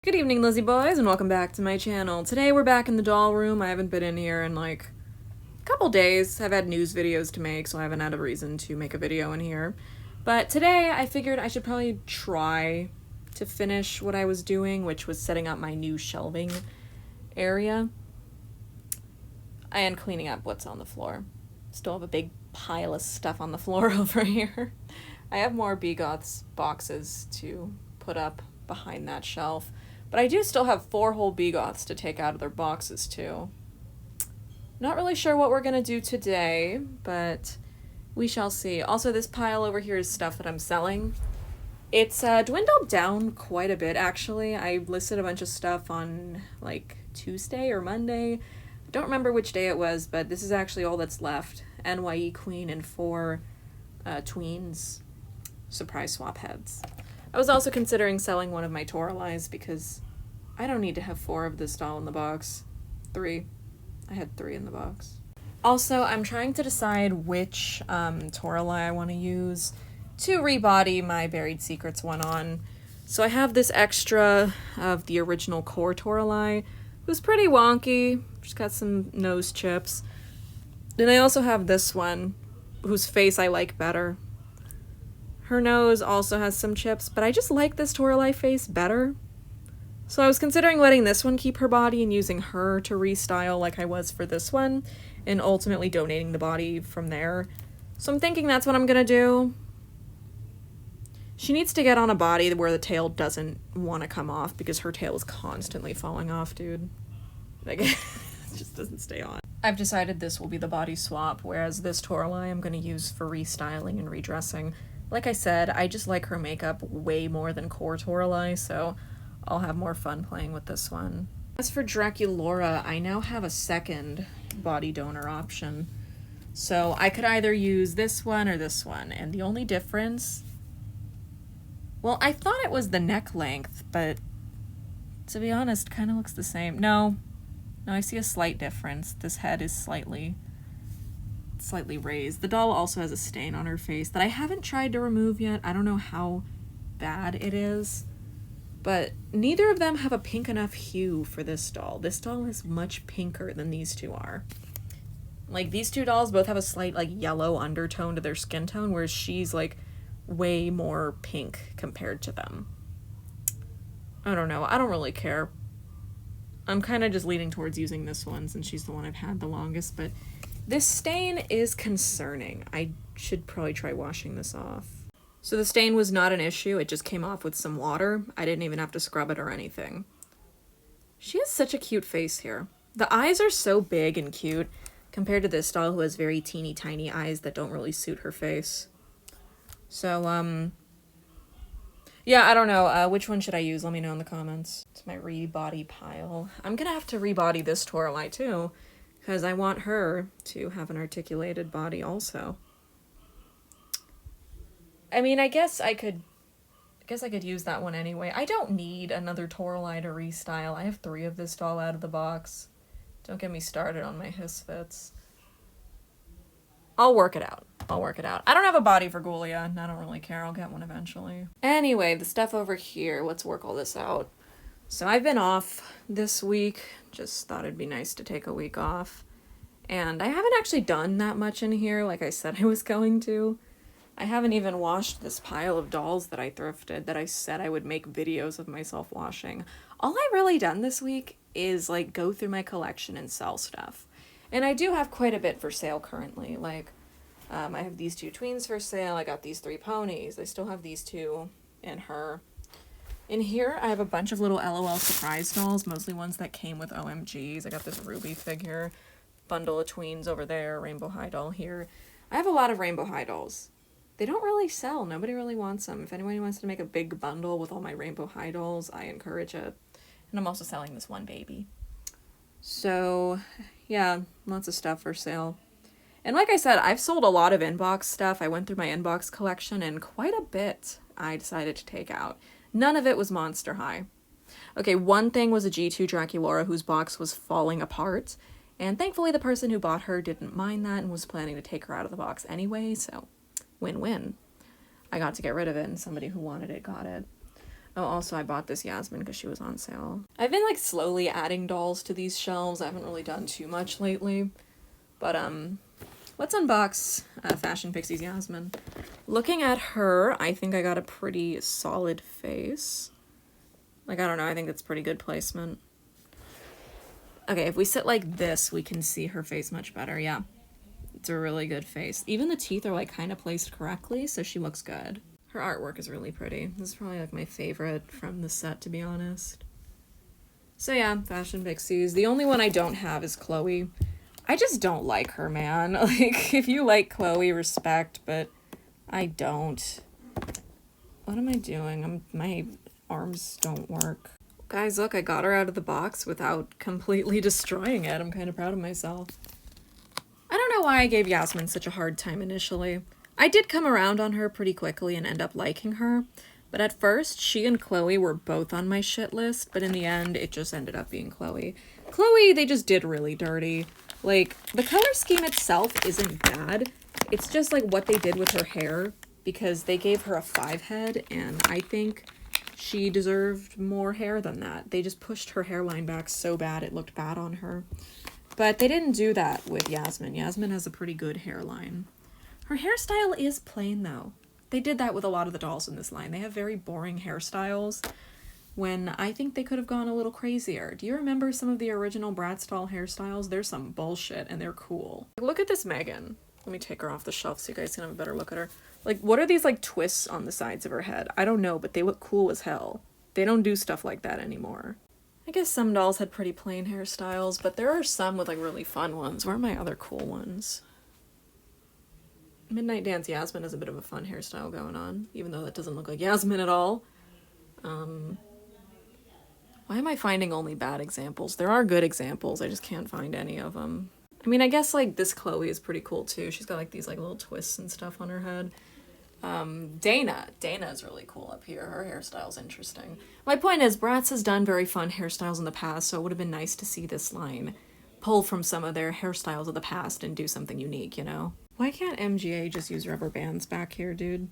Good evening, Lizzie boys, and welcome back to my channel. Today we're back in the doll room. I haven't been in here in like a couple days. I've had news videos to make, so I haven't had a reason to make a video in here. But today I figured I should probably try to finish what I was doing, which was setting up my new shelving area and cleaning up what's on the floor. Still have a big pile of stuff on the floor over here. I have more begoths boxes to put up behind that shelf. But I do still have 4 whole begoths to take out of their boxes, too. Not really sure what we're going to do today, but we shall see. Also, this pile over here is stuff that I'm selling. It's dwindled down quite a bit, actually. I listed a bunch of stuff on, like, Tuesday or Monday. I don't remember which day it was, but this is actually all that's left. NYE Queen and 4 tweens surprise swap heads. I was also considering selling one of my Toralies because I don't need to have 4 of this doll in the box. 3. I had 3 in the box. Also, I'm trying to decide which Torali I want to use to rebody my Buried Secrets one on. So I have this extra of the original core Torali, who's pretty wonky. She's got some nose chips. Then I also have this one, whose face I like better. Her nose also has some chips, but I just like this Torali face better. So I was considering letting this one keep her body and using her to restyle like I was for this one, and ultimately donating the body from there. So I'm thinking that's what I'm gonna do. She needs to get on a body where the tail doesn't want to come off, because her tail is constantly falling off, dude. Like, it just doesn't stay on. I've decided this will be the body swap, whereas this Torali I'm gonna use for restyling and redressing. Like I said, I just like her makeup way more than core Torali, so I'll have more fun playing with this one. As for Draculaura, I now have a second body donor option. So I could either use this one or this one, and the only difference... Well, I thought it was the neck length, but to be honest, kind of looks the same. No, I see a slight difference. This head is slightly raised. The doll also has a stain on her face that I haven't tried to remove yet. I don't know how bad it is, but neither of them have a pink enough hue for this doll. This doll is much pinker than these two are. Like, these two dolls both have a slight, like, yellow undertone to their skin tone, whereas she's, like, way more pink compared to them. I don't know. I don't really care. I'm kind of just leaning towards using this one since she's the one I've had the longest, but this stain is concerning. I should probably try washing this off. So the stain was not an issue, it just came off with some water. I didn't even have to scrub it or anything. She has such a cute face here. The eyes are so big and cute compared to this doll who has very teeny tiny eyes that don't really suit her face. So, yeah, I don't know. Which one should I use? Let me know in the comments. It's my rebody pile. I'm gonna have to rebody this Torali too, because I want her to have an articulated body also. I mean, I guess I could use that one anyway. I don't need another Torali to restyle. I have 3 of this doll out of the box. Don't get me started on my hisfits. I'll work it out. I don't have a body for Ghoulia, and I don't really care. I'll get one eventually. Anyway, the stuff over here. Let's work all this out. So I've been off this week. Just thought it'd be nice to take a week off. And I haven't actually done that much in here like I said I was going to. I haven't even washed this pile of dolls that I thrifted that I said I would make videos of myself washing. All I've really done this week is like go through my collection and sell stuff. And I do have quite a bit for sale currently. Like, I have these 2 tweens for sale. I got these 3 ponies. I still have these 2 and her. In here, I have a bunch of little LOL surprise dolls, mostly ones that came with OMGs. I got this Ruby figure, bundle of tweens over there, Rainbow High doll here. I have a lot of Rainbow High dolls. They don't really sell. Nobody really wants them. If anyone wants to make a big bundle with all my Rainbow High dolls, I encourage it. And I'm also selling this one baby. So, yeah, lots of stuff for sale. And like I said, I've sold a lot of inbox stuff. I went through my inbox collection, and quite a bit I decided to take out. None of it was Monster High. Okay, one thing was a G2 Draculaura whose box was falling apart, and thankfully the person who bought her didn't mind that and was planning to take her out of the box anyway, so win-win. I got to get rid of it, and somebody who wanted it got it. Oh, also I bought this Yasmin because she was on sale. I've been like slowly adding dolls to these shelves. I haven't really done too much lately. But let's unbox Fashion Pixies Yasmin. Looking at her, I think I got a pretty solid face. Like, I don't know, I think it's pretty good placement. Okay, if we sit like this, we can see her face much better, yeah. It's a really good face. Even the teeth are like kind of placed correctly, so she looks good. Her artwork is really pretty. This is probably like my favorite from the set, to be honest. So yeah, Fashion Pixies. The only one I don't have is Chloe. I just don't like her, man. Like, if you like Chloe, respect, but I don't. What am I doing? My arms don't work. Guys, look, I got her out of the box without completely destroying it. I'm kind of proud of myself. I don't know why I gave Yasmin such a hard time initially. I did come around on her pretty quickly and end up liking her, but at first, she and Chloe were both on my shit list, but in the end, it just ended up being Chloe. Chloe, they just did really dirty. Like, the color scheme itself isn't bad. It's just like what they did with her hair, because they gave her a 5 head, and I think she deserved more hair than that. They just pushed her hairline back so bad it looked bad on her. But they didn't do that with Yasmin. Yasmin has a pretty good hairline. Her hairstyle is plain, though. They did that with a lot of the dolls in this line. They have very boring hairstyles when I think they could have gone a little crazier. Do you remember some of the original Bratz doll hairstyles? There's some bullshit, and they're cool. Look at this Megan. Let me take her off the shelf so you guys can have a better look at her. Like, what are these, like, twists on the sides of her head? I don't know, but they look cool as hell. They don't do stuff like that anymore. I guess some dolls had pretty plain hairstyles, but there are some with, like, really fun ones. Where are my other cool ones? Midnight Dance Yasmin has a bit of a fun hairstyle going on, even though that doesn't look like Yasmin at all. Why am I finding only bad examples? There are good examples, I just can't find any of them. I mean, I guess, like, this Chloe is pretty cool, too. She's got, like, these, like, little twists and stuff on her head. Dana is really cool up here. Her hairstyle's interesting. My point is, Bratz has done very fun hairstyles in the past, so it would have been nice to see this line pull from some of their hairstyles of the past and do something unique, you know? Why can't MGA just use rubber bands back here, dude?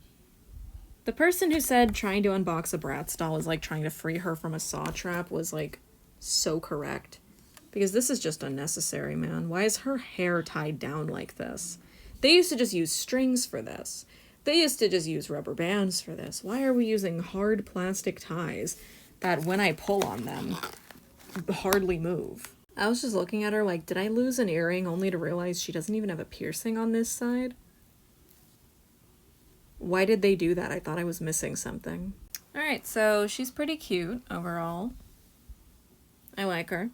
The person who said trying to unbox a Bratz doll is like trying to free her from a saw trap was, like, so correct. Because this is just unnecessary, man. Why is her hair tied down like this? They used to just use strings for this. They used to just use rubber bands for this. Why are we using hard plastic ties that, when I pull on them, hardly move? I was just looking at her like, did I lose an earring only to realize she doesn't even have a piercing on this side? Why did they do that? I thought I was missing something. Alright, so she's pretty cute overall. I like her.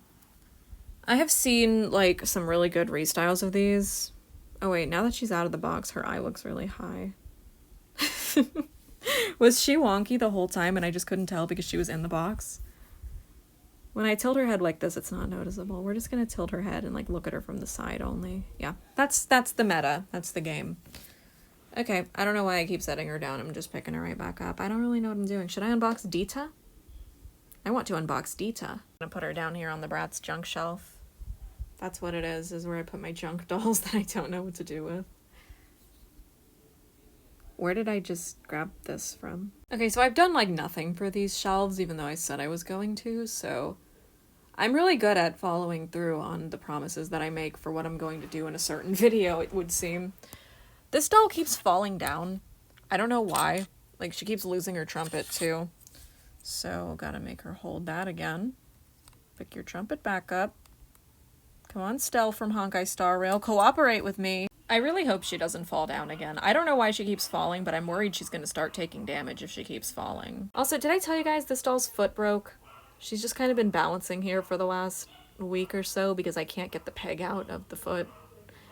I have seen, like, some really good restyles of these. Oh wait, now that she's out of the box, her eye looks really high. Was she wonky the whole time and I just couldn't tell because she was in the box? When I tilt her head like this, it's not noticeable. We're just gonna tilt her head and, like, look at her from the side only. Yeah, that's the meta. That's the game. Okay, I don't know why I keep setting her down. I'm just picking her right back up. I don't really know what I'm doing. Should I unbox Dita? I want to unbox Dita. I'm gonna put her down here on the Bratz junk shelf. That's what it is where I put my junk dolls that I don't know what to do with. Where did I just grab this from? Okay, so I've done, like, nothing for these shelves, even though I said I was going to, so I'm really good at following through on the promises that I make for what I'm going to do in a certain video, it would seem. This doll keeps falling down. I don't know why. Like, she keeps losing her trumpet, too. So, gotta make her hold that again. Pick your trumpet back up. Come on, Stell from Honkai Star Rail. Cooperate with me. I really hope she doesn't fall down again. I don't know why she keeps falling, but I'm worried she's gonna start taking damage if she keeps falling. Also, did I tell you guys this doll's foot broke? She's just kind of been balancing here for the last week or so because I can't get the peg out of the foot.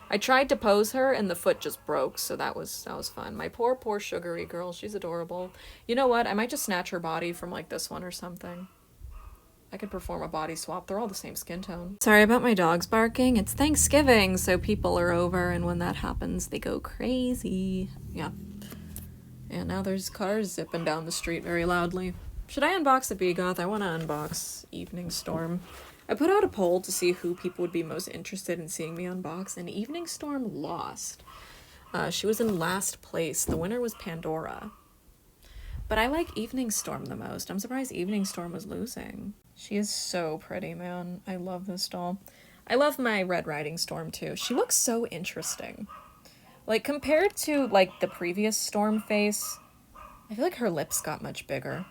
I tried to pose her and the foot just broke, so that was fun. My poor sugary girl, she's adorable. You know what? I might just snatch her body from, like, this one or something. I could perform a body swap. They're all the same skin tone. Sorry about my dogs barking. It's Thanksgiving, so people are over, and when that happens, they go crazy. Yeah. And now there's cars zipping down the street very loudly. Should I unbox a begoth? I want to unbox Evening Storm. I put out a poll to see who people would be most interested in seeing me unbox, and Evening Storm lost. She was in last place. The winner was Pandora. But I like Evening Storm the most. I'm surprised Evening Storm was losing. She is so pretty, man. I love this doll. I love my Red Riding Storm too. She looks so interesting. Like, compared to, like, the previous Storm face, I feel like her lips got much bigger.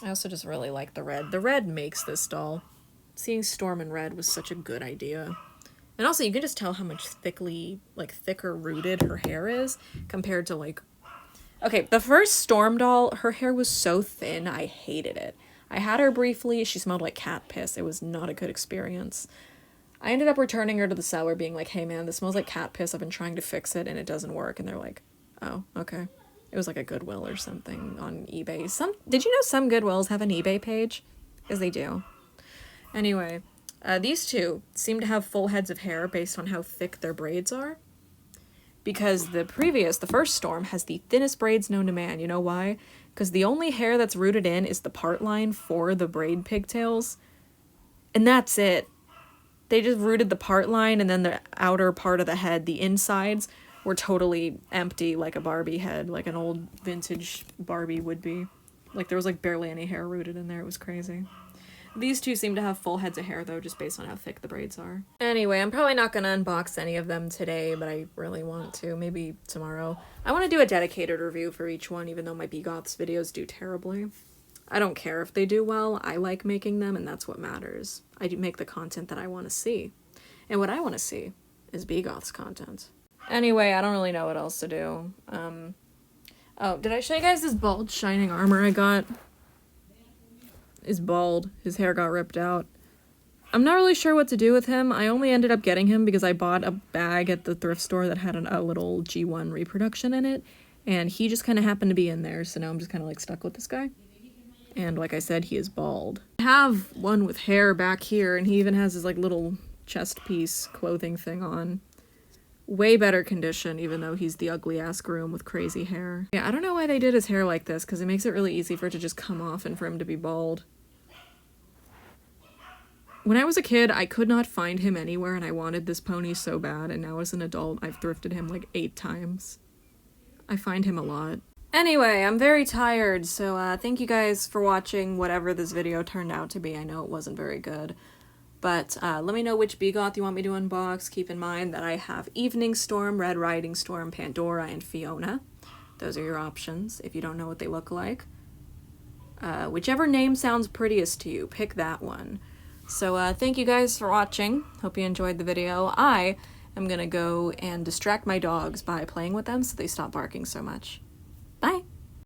I also just really like the red. The red makes this doll. Seeing Storm in red was such a good idea. And also, you can just tell how much thicker rooted her hair is compared to, like... Okay, the first Storm doll, her hair was so thin, I hated it. I had her briefly, she smelled like cat piss. It was not a good experience. I ended up returning her to the seller being like, hey man, this smells like cat piss. I've been trying to fix it and it doesn't work. And they're like, oh, okay. It was like a Goodwill or something on eBay. Did you know some Goodwills have an eBay page? Because they do. Anyway, these two seem to have full heads of hair based on how thick their braids are. Because the first Storm, has the thinnest braids known to man. You know why? Because the only hair that's rooted in is the part line for the braid pigtails. And that's it. They just rooted the part line, and then the outer part of the head, the insides, were totally empty, like a Barbie head, like an old vintage Barbie would be. Like, there was, like, barely any hair rooted in there. It was crazy. These two seem to have full heads of hair, though, just based on how thick the braids are. Anyway, I'm probably not gonna unbox any of them today, but I really want to. Maybe tomorrow. I want to do a dedicated review for each one, even though my begoths videos do terribly. I don't care if they do well. I like making them, and that's what matters. I do make the content that I want to see. And what I want to see is begoths content. Anyway, I don't really know what else to do. Oh, did I show you guys this bald shining armor I got? Is bald. His hair got ripped out. I'm not really sure what to do with him. I only ended up getting him because I bought a bag at the thrift store that had a little G1 reproduction in it, and he just kind of happened to be in there, so now I'm just kind of like stuck with this guy. And like I said, he is bald. I have one with hair back here, and he even has his like little chest piece clothing thing on. Way better condition, even though he's the ugly ass groom with crazy hair. Yeah, I don't know why they did his hair like this, because it makes it really easy for it to just come off and for him to be bald. When I was a kid, I could not find him anywhere, and I wanted this pony so bad, and now as an adult, I've thrifted him like 8 times. I find him a lot. Anyway, I'm very tired, so thank you guys for watching whatever this video turned out to be. I know it wasn't very good. But let me know which begoth you want me to unbox. Keep in mind that I have Evening Storm, Red Riding Storm, Pandora, and Fiona. Those are your options if you don't know what they look like. Whichever name sounds prettiest to you, pick that one. So thank you guys for watching. Hope you enjoyed the video. I am gonna go and distract my dogs by playing with them so they stop barking so much. Bye!